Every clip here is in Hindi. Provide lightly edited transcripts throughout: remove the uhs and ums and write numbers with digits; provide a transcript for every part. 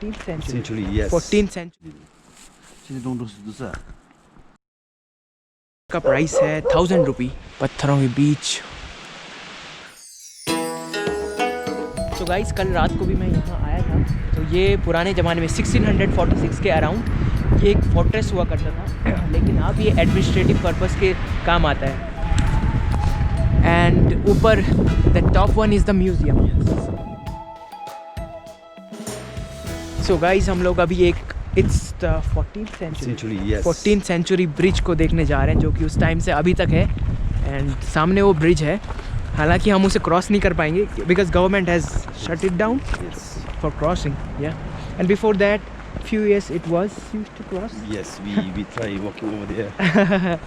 14th century. Century, yes. 14th century. 现在都是。का प्राइस है 1000 रुपी। पत्थरों के बीच। तो गाइस कल रात को भी मैं यहाँ आया था। तो ये पुराने ज़माने में 1646 के अराउंड ये एक फोर्ट्रेस हुआ करता था, लेकिन अब ये एडमिनिस्ट्रेटिव पर्पस के काम आता है। एंड ऊपर the top one is the museum. So guys हम लोग अभी एक it's the 14th century, yes. 14th century bridge को देखने जा रहे हैं, जो कि उस टाइम से अभी तक है। एंड सामने वो ब्रिज है, हालांकि हम उसे क्रॉस नहीं कर पाएंगे because government has shut it down for crossing. या and before that few years it was used to cross. Yes, we try walking over there.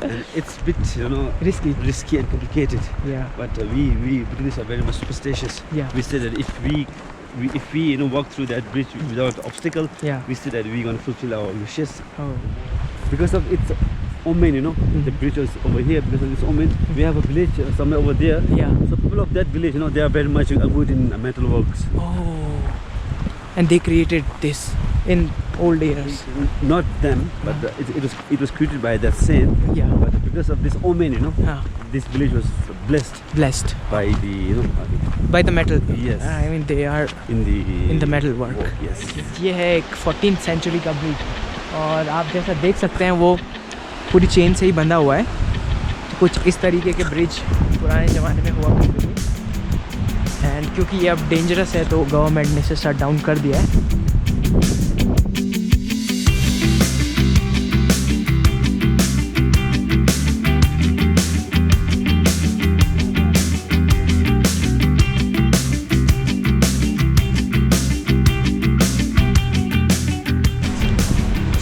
And it's a bit, risky and complicated. Yeah. But we Buddhists are very much superstitious. Yeah. We say that if we walk through that bridge without obstacle, Yeah. we say that we're going to fulfill our wishes. Oh. Because of its omen, the bridge is over here. Because of this omen, we have a village somewhere over there. Yeah. So people of that village, they are very much good in metal works. Oh. And they created this in old years. Not them, but it was created by that saint. Yeah. But because of this omen, this village was blessed by the by the metal. Yes. I mean they are in the metal work. Yes. ये है एक 14th century का ब्रिज, और आप जैसा देख सकते हैं वो पूरी चेन से ही बंधा हुआ है। तो कुछ इस तरीके के ब्रिज पुराने ज़माने में हुआ करते थे। एंड क्योंकि ये अब डेंजरस है तो गवर्नमेंट ने इसे शट डाउन कर दिया है।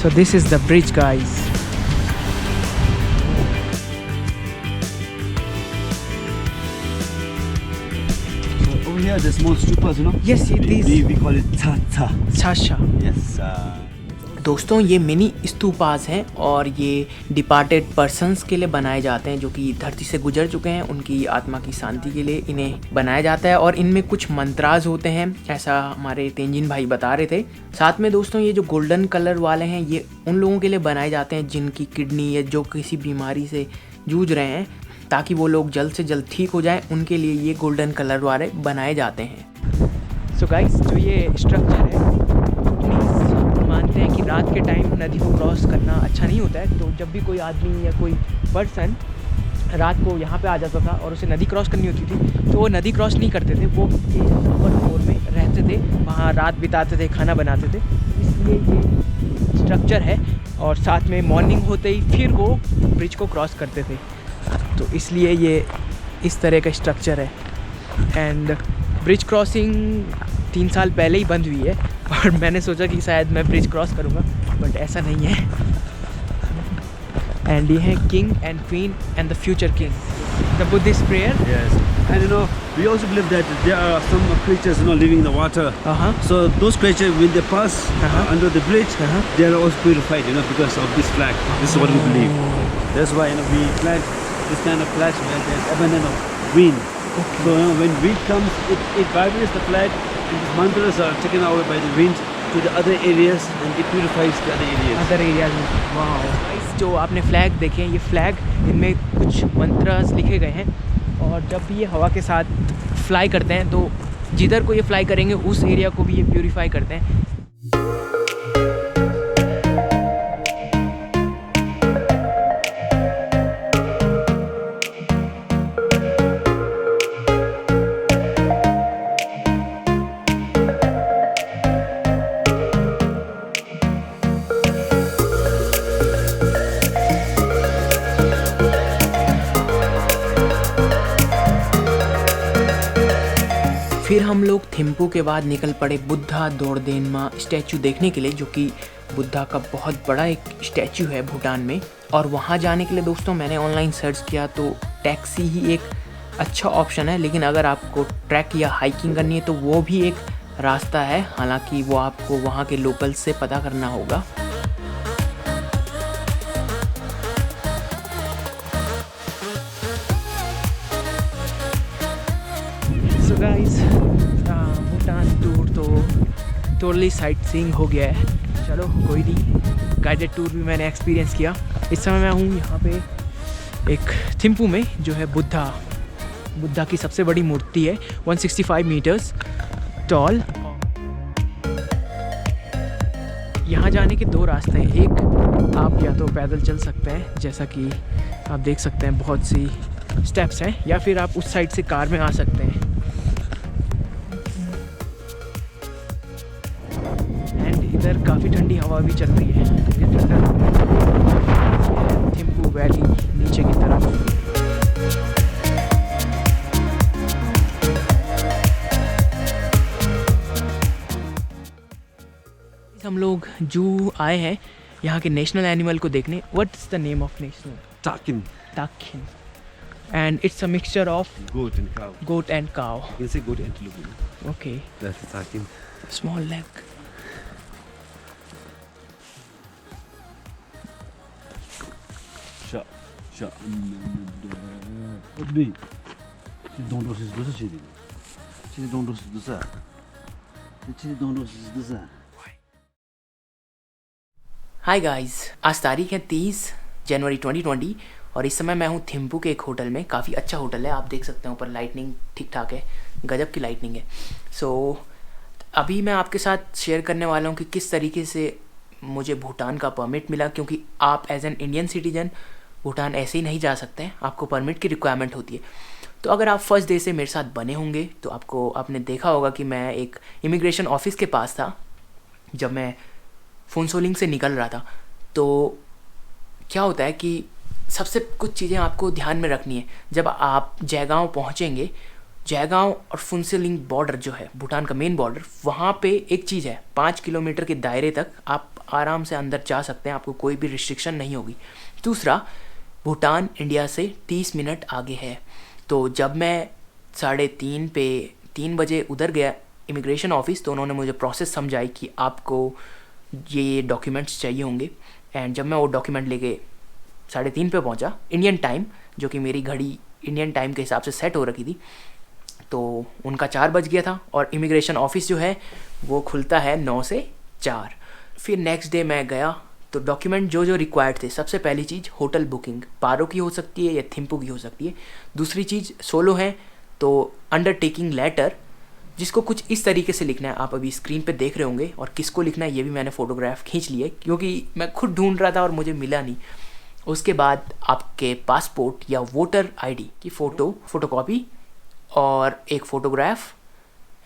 So this is the bridge, guys. So over here, the small stupas, Yes, these. We call it cha. Chacha. Yes. दोस्तों ये मिनी स्तूपास हैं, और ये डिपार्टेड पर्सन्स के लिए बनाए जाते हैं जो कि धरती से गुजर चुके हैं। उनकी आत्मा की शांति के लिए इन्हें बनाया जाता है, और इनमें कुछ मंत्राज होते हैं, ऐसा हमारे तेंजिन भाई बता रहे थे। साथ में दोस्तों ये जो गोल्डन कलर वाले हैं ये उन लोगों के लिए बनाए जाते हैं जिनकी किडनी या जो किसी बीमारी से जूझ रहे हैं, ताकि वो लोग जल्द से जल्द ठीक हो जाएं, उनके लिए ये गोल्डन कलर वाले बनाए जाते हैं। सो गाइस जो ये स्ट्रक्चर है, मानते हैं कि रात के टाइम नदी को क्रॉस करना अच्छा नहीं होता है। तो जब भी कोई आदमी या कोई पर्सन रात को यहाँ पे आ जाता था और उसे नदी क्रॉस करनी होती थी, तो वो नदी क्रॉस नहीं करते थे, वो अपर फ्लोर में रहते थे, वहाँ रात बिताते थे, खाना बनाते थे। इसलिए ये स्ट्रक्चर है, और साथ में मॉर्निंग होते ही फिर वो ब्रिज को क्रॉस करते थे। तो इसलिए ये इस तरह का स्ट्रक्चर है। एंड ब्रिज क्रॉसिंग 3 साल पहले ही बंद हुई है, और मैंने सोचा कि शायद मैं ब्रिज क्रॉस करूँगा, बट ऐसा नहीं है। एंड ये है king and queen and the future king, the Buddhist prayer. Yes. And we also believe that there are some creatures living in the water. So those creatures, when they pass under the bridge, they are also purified, because of this flag. This is what we believe. That's why we plant this kind of flags where there's abundance of wind. Okay. So when wind comes, it vibrates the flag, and these mantras are taken away by the wind to the other areas, and it purifies the other areas. Wow. जो आपने फ्लैग देखे हैं, ये फ्लैग, इनमें कुछ मंत्रस लिखे गए हैं, और जब भी ये हवा के साथ फ्लाई करते हैं तो जिधर को ये फ्लाई करेंगे उस एरिया को भी ये प्यूरिफाई करते हैं। फिर हम लोग थिम्पू के बाद निकल पड़े बुद्धा दोरदेनमा स्टैचू देखने के लिए, जो कि बुद्धा का बहुत बड़ा एक स्टैचू है भूटान में। और वहाँ जाने के लिए दोस्तों मैंने ऑनलाइन सर्च किया तो टैक्सी ही एक अच्छा ऑप्शन है, लेकिन अगर आपको ट्रैक या हाइकिंग करनी है तो वो भी एक रास्ता है, हालांकि वो आपको वहाँ के लोकल्स से पता करना होगा। सो गाइस भूटान टूर तो टोटली साइट सीइंग हो गया है। चलो कोई नहीं, गाइडेड टूर भी मैंने एक्सपीरियंस किया। इस समय मैं हूँ यहाँ पे एक थिम्पू में, जो है बुद्धा की सबसे बड़ी मूर्ति है, 165 मीटर्स टॉल। यहाँ जाने के 2 रास्ते हैं, एक आप या तो पैदल चल सकते हैं, जैसा कि आप देख सकते हैं बहुत सी स्टेप्स हैं, या फिर आप उस साइड से कार में आ सकते हैं। एंड इधर काफ़ी ठंडी हवा भी चल रही है, ये ठंडा थिम्पू वैली नीचे की तरफ। हम लोग जू आए हैं यहाँ के नेशनल एनिमल को देखने। What's the name of national? Takin. Takin. And it's a mixture of Goat and cow. goat and cow. You can say goat antelope. Okay. That's the takin. Small leg. Shut. What be? Don't do this. Don't do this. Hi guys, आज तारीख है 30 जनवरी 2020 और इस समय मैं हूँ थिम्पू के एक होटल में। काफ़ी अच्छा होटल है, आप देख सकते हैं ऊपर लाइटनिंग ठीक ठाक है, गजब की लाइटनिंग है। सो अभी मैं आपके साथ शेयर करने वाला हूँ कि किस तरीके से मुझे भूटान का परमिट मिला, क्योंकि आप as an Indian citizen Bhutan ऐसे ही नहीं जा सकते हैं, आपको परमिट की रिक्वायरमेंट होती है। तो अगर आप फर्स्ट डे से मेरे साथ बने होंगे तो आपने देखा होगा कि मैं एक इमिग्रेशन ऑफिस के पास था जब मैं फुनसोलिंग से निकल रहा था। तो क्या होता है कि सबसे कुछ चीज़ें आपको ध्यान में रखनी है। जब आप जयगांव पहुँचेंगे, जयगांव और फुनसोलिंग बॉर्डर जो है भूटान का मेन बॉर्डर, वहाँ पे एक चीज़ है, 5 किलोमीटर के दायरे तक आप आराम से अंदर जा सकते हैं, आपको कोई भी रिस्ट्रिक्शन नहीं होगी। दूसरा, भूटान इंडिया से 30 मिनट आगे है। तो जब मैं 3:30 बजे उधर गया इमिग्रेशन ऑफिस, तो उन्होंने मुझे प्रोसेस समझाई कि आपको ये डॉक्यूमेंट्स चाहिए होंगे। एंड जब मैं वो डॉक्यूमेंट लेके 3:30 पे पहुंचा इंडियन टाइम, जो कि मेरी घड़ी इंडियन टाइम के हिसाब से सेट हो रखी थी, तो उनका 4 बज गया था। और इमिग्रेशन ऑफिस जो है वो खुलता है 9 से 4। फिर नेक्स्ट डे मैं गया तो डॉक्यूमेंट जो रिक्वायर्ड थे, सबसे पहली चीज़ होटल बुकिंग, पारो की हो सकती है या थिम्पू की हो सकती है। दूसरी चीज़ सोलो है तो अंडरटेकिंग लेटर, जिसको कुछ इस तरीके से लिखना है, आप अभी स्क्रीन पे देख रहे होंगे। और किसको लिखना है ये भी मैंने फ़ोटोग्राफ खींच ली है, क्योंकि मैं खुद ढूंढ रहा था और मुझे मिला नहीं। उसके बाद आपके पासपोर्ट या वोटर आईडी की फोटोकॉपी और एक फ़ोटोग्राफ,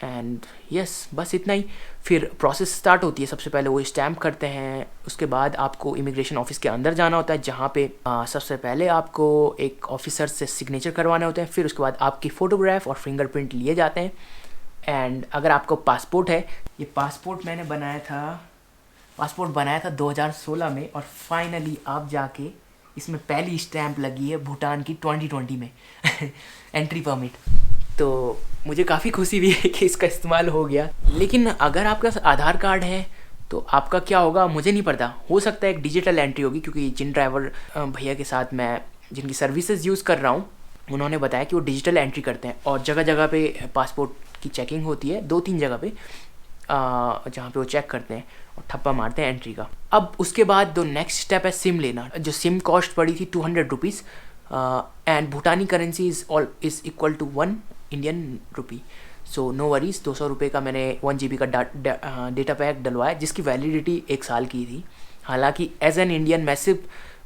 एंड यस, बस इतना ही। फिर प्रोसेस स्टार्ट होती है। सबसे पहले वो स्टैम्प करते हैं, उसके बाद आपको इमिग्रेशन ऑफिस के अंदर जाना होता है, जहाँ पे सबसे पहले आपको एक ऑफिसर से सिग्नेचर करवाने होते हैं। फिर उसके बाद आपकी फ़ोटोग्राफ और फिंगरप्रिंट लिए जाते हैं। एंड अगर आपको पासपोर्ट है, ये पासपोर्ट बनाया था 2016 में, और फाइनली आप जाके इसमें पहली स्टैम्प लगी है भूटान की 2020 में एंट्री परमिट। तो मुझे काफ़ी खुशी हुई है कि इसका इस्तेमाल हो गया। लेकिन अगर आपके पास आधार कार्ड है तो आपका क्या होगा मुझे नहीं पता, हो सकता है एक डिजिटल एंट्री होगी, क्योंकि जिन ड्राइवर भैया के साथ मैं जिनकी सर्विसेज यूज़ कर रहा हूँ उन्होंने बताया कि वो डिजिटल एंट्री करते हैं। और जगह जगह पे पासपोर्ट की चेकिंग होती है, 2-3 जगह पे जहाँ पे वो चेक करते हैं और ठप्पा मारते हैं एंट्री का। अब उसके बाद जो नेक्स्ट स्टेप है सिम लेना, जो सिम कॉस्ट पड़ी थी 200 रुपीज़, एंड भूटानी currency is equal to 1 Indian rupee. So no worries, 200 रुपये का मैंने 1 GB का डेटा पैक डलवाया, जिसकी वैलिडिटी 1 साल की थी। हालांकि एज एन इंडियन मैं सिर्फ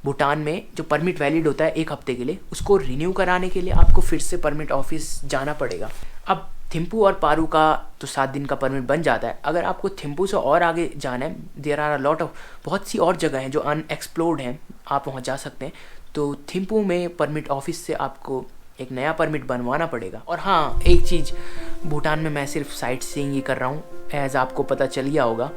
भूटान में जो परमिट वैलिड होता है 1 हफ्ते के लिए, उसको रिन्यू कराने के लिए आपको फिर से परमिट ऑफिस जाना पड़ेगा। अब थिम्पू और पारू का तो 7 दिन का परमिट बन जाता है। अगर आपको थिम्पू से और आगे जाना है, there are a lot of, बहुत सी और जगह हैं जो अनएक्सप्लोर्ड हैं, आप वहाँ जा सकते हैं। तो थिम्पू में परमिट ऑफिस से आपको एक नया परमिट बनवाना पड़ेगा। और हाँ, एक चीज़, भूटान में मैं सिर्फ साइट सीइंग ही कर रहा हूँ, एज आपको पता चल गया होगा।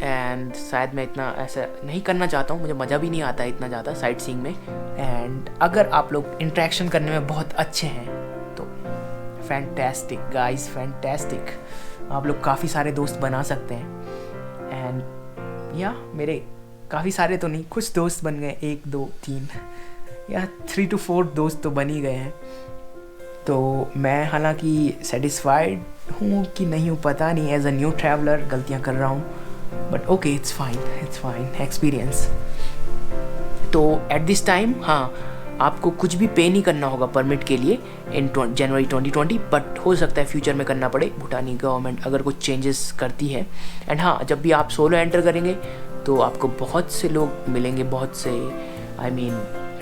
एंड शायद मैं इतना ऐसा नहीं करना चाहता हूँ, मुझे मज़ा भी नहीं आता है इतना ज़्यादा साइट सीइंग में। एंड अगर आप लोग इंटरेक्शन करने में बहुत अच्छे हैं तो फैंटास्टिक गाइस, फैंटास्टिक, आप लोग काफ़ी सारे दोस्त बना सकते हैं। एंड या मेरे काफ़ी सारे तो नहीं, कुछ दोस्त बन गए, 1 2 3 या 3 to 4 दोस्त तो बन ही गए हैं। तो मैं हालांकि सेटिस्फाइड हूँ कि नहीं हूँ पता नहीं, एज अ न्यू ट्रैवलर गलतियाँ कर रहा हूँ, but okay it's fine experience. तो एट दिस टाइम हाँ, आपको कुछ भी पे नहीं करना होगा परमिट के लिए इन जनवरी 2020, बट हो सकता है फ्यूचर में करना पड़े, भूटानी गवर्नमेंट अगर कुछ चेंजेस करती है। एंड हाँ, जब भी आप सोलो एंटर करेंगे तो आपको बहुत से लोग मिलेंगे, बहुत से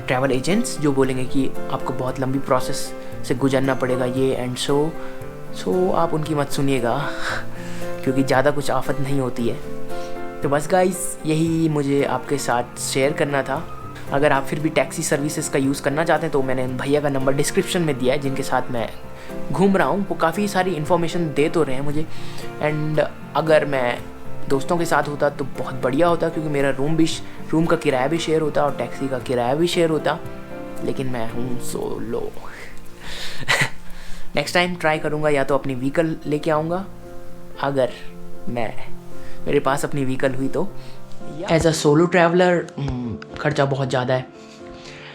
ट्रैवल एजेंट्स जो बोलेंगे कि आपको बहुत लंबी प्रोसेस से गुजरना पड़ेगा ये एंड सो आप उनकी मत सुनिएगा क्योंकि ज़्यादा कुछ आफत नहीं होती है। तो बस गाइस, यही मुझे आपके साथ शेयर करना था। अगर आप फिर भी टैक्सी सर्विसेज का यूज़ करना चाहते हैं तो मैंने भैया का नंबर डिस्क्रिप्शन में दिया है, जिनके साथ मैं घूम रहा हूँ। वो काफ़ी सारी इन्फॉर्मेशन दे तो रहे हैं मुझे, एंड अगर मैं दोस्तों के साथ होता तो बहुत बढ़िया होता, क्योंकि मेरा रूम का किराया भी शेयर होता और टैक्सी का किराया भी शेयर होता, लेकिन मैं हूँ सोलो। नेक्स्ट टाइम ट्राई करूँगा, या तो अपनी व्हीकल लेके आऊँगा अगर मेरे पास अपनी व्हीकल हुई तो। एज अ सोलो ट्रैवलर खर्चा बहुत ज़्यादा है,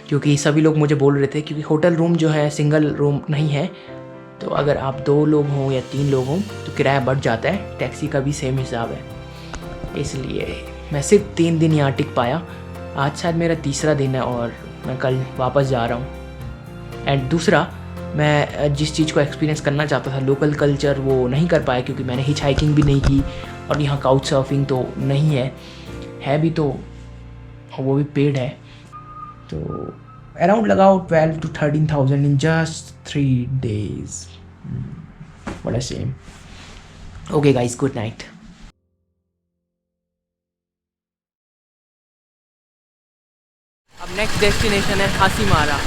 क्योंकि सभी लोग मुझे बोल रहे थे, क्योंकि होटल रूम जो है सिंगल रूम नहीं है, तो अगर आप 2 लोग हों या 3 लोग हों तो किराया बढ़ जाता है। टैक्सी का भी सेम हिसाब है, इसलिए मैं सिर्फ 3 दिन यहाँ टिक पाया। आज शायद मेरा तीसरा दिन है और मैं कल वापस जा रहा हूँ। एंड दूसरा, मैं जिस चीज़ को एक्सपीरियंस करना चाहता था, लोकल कल्चर, वो नहीं कर पाया, क्योंकि मैंने हिच हाइकिंग भी नहीं की और यहाँ काउच सर्फिंग तो नहीं है भी तो वो भी पेड है। तो अराउंड लगाओ 12 to 13,000 in just 3 days। What a shame. Okay guys, good night. अब नेक्स्ट डेस्टिनेशन है हासीमारा।